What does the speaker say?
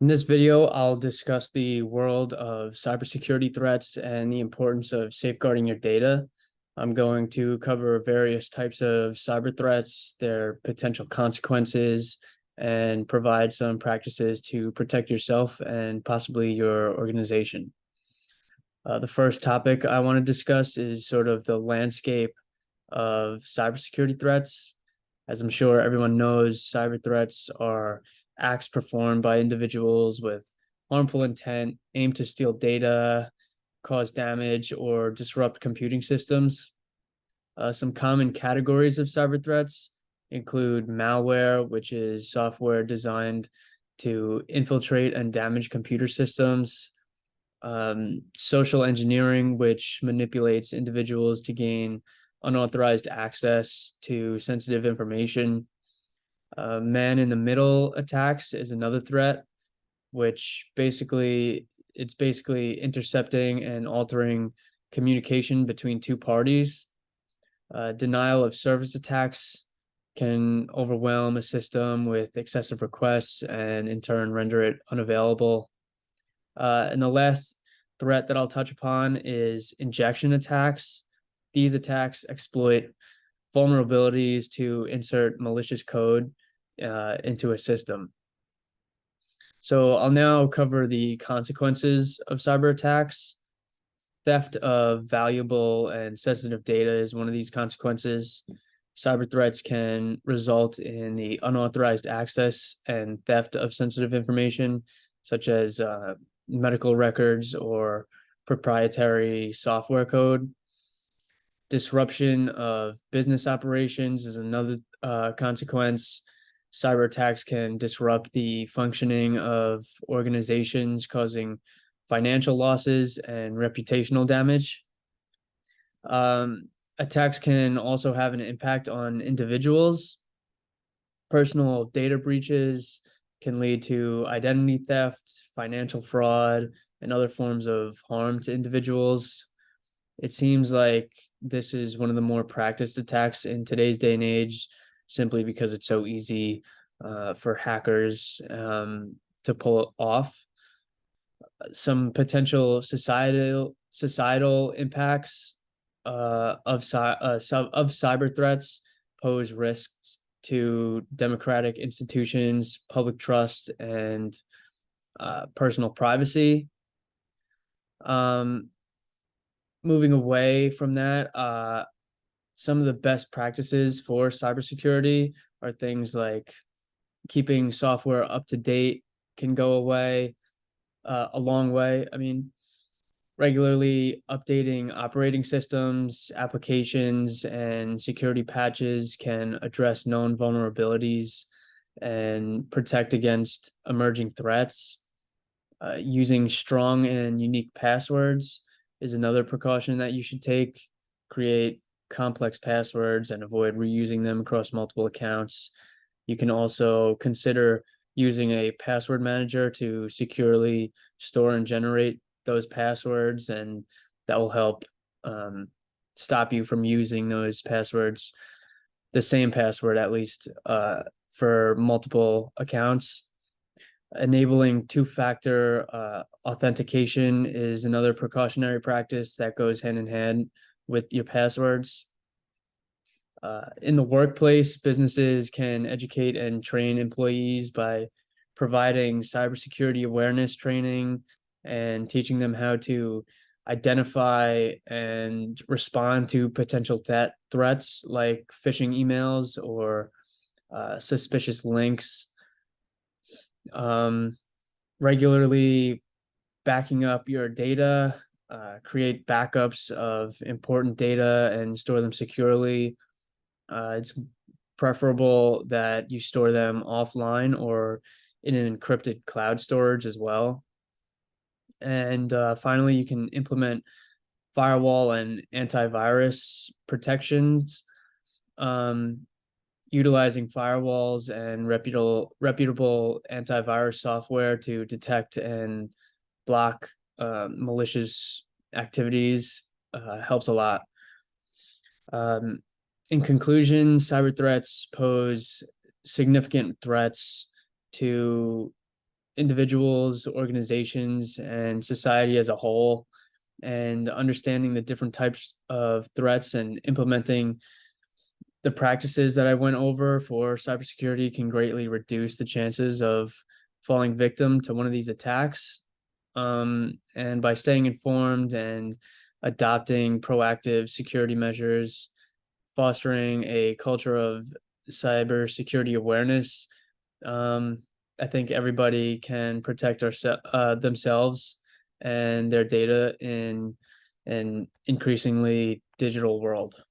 In this video, I'll discuss the world of cybersecurity threats and the importance of safeguarding your data. I'm going to cover various types of cyber threats, their potential consequences, and provide some practices to protect yourself and possibly your organization. The first topic I want to discuss is sort of the landscape of cybersecurity threats. As I'm sure everyone knows, cyber threats are acts performed by individuals with harmful intent, aimed to steal data, cause damage, or disrupt computing systems. Some common categories of cyber threats include malware, which is software designed to infiltrate and damage computer systems, social engineering, which manipulates individuals to gain unauthorized access to sensitive information. Man in the middle attacks is another threat, which basically intercepting and altering communication between two parties. Denial of service attacks can overwhelm a system with excessive requests and in turn render it unavailable. And the last threat that I'll touch upon is injection attacks. These attacks exploit vulnerabilities to insert malicious code into a system. So I'll now cover the consequences of cyber attacks. Theft of valuable and sensitive data is one of these consequences. Cyber threats can result in the unauthorized access and theft of sensitive information, such as medical records or proprietary software code. Disruption of business operations is another consequence. Cyber attacks can disrupt the functioning of organizations, causing financial losses and reputational damage. Attacks can also have an impact on individuals. Personal data breaches can lead to identity theft, financial fraud, and other forms of harm to individuals. It seems like this is one of the more practiced attacks in today's day and age, simply because it's so easy for hackers to pull it off. Some potential societal impacts of cyber threats pose risks to democratic institutions, public trust, and personal privacy. Moving away from that, some of the best practices for cybersecurity are things like keeping software up to date can go a long way. I mean, regularly updating operating systems, applications, and security patches can address known vulnerabilities and protect against emerging threats. Using strong and unique passwords is another precaution that you should take. Create complex passwords and avoid reusing them across multiple accounts. You can also consider using a password manager to securely store and generate those passwords, and that will help stop you from using those passwords, the same password at least, for multiple accounts. Enabling two-factor authentication is another precautionary practice that goes hand in hand with your passwords. In the workplace, businesses can educate and train employees by providing cybersecurity awareness training and teaching them how to identify and respond to potential threats like phishing emails or suspicious links. Regularly backing up your data, create backups of important data and store them securely. It's preferable that you store them offline or in an encrypted cloud storage as well. And finally, you can implement firewall and antivirus protections, utilizing firewalls and reputable antivirus software to detect and block malicious activities helps a lot. In conclusion, cyber threats pose significant threats to individuals, organizations, and society as a whole, and understanding the different types of threats and implementing the practices that I went over for cybersecurity can greatly reduce the chances of falling victim to one of these attacks. And by staying informed and adopting proactive security measures, fostering a culture of cybersecurity awareness, um, I think everybody can protect themselves and their data in an increasingly digital world.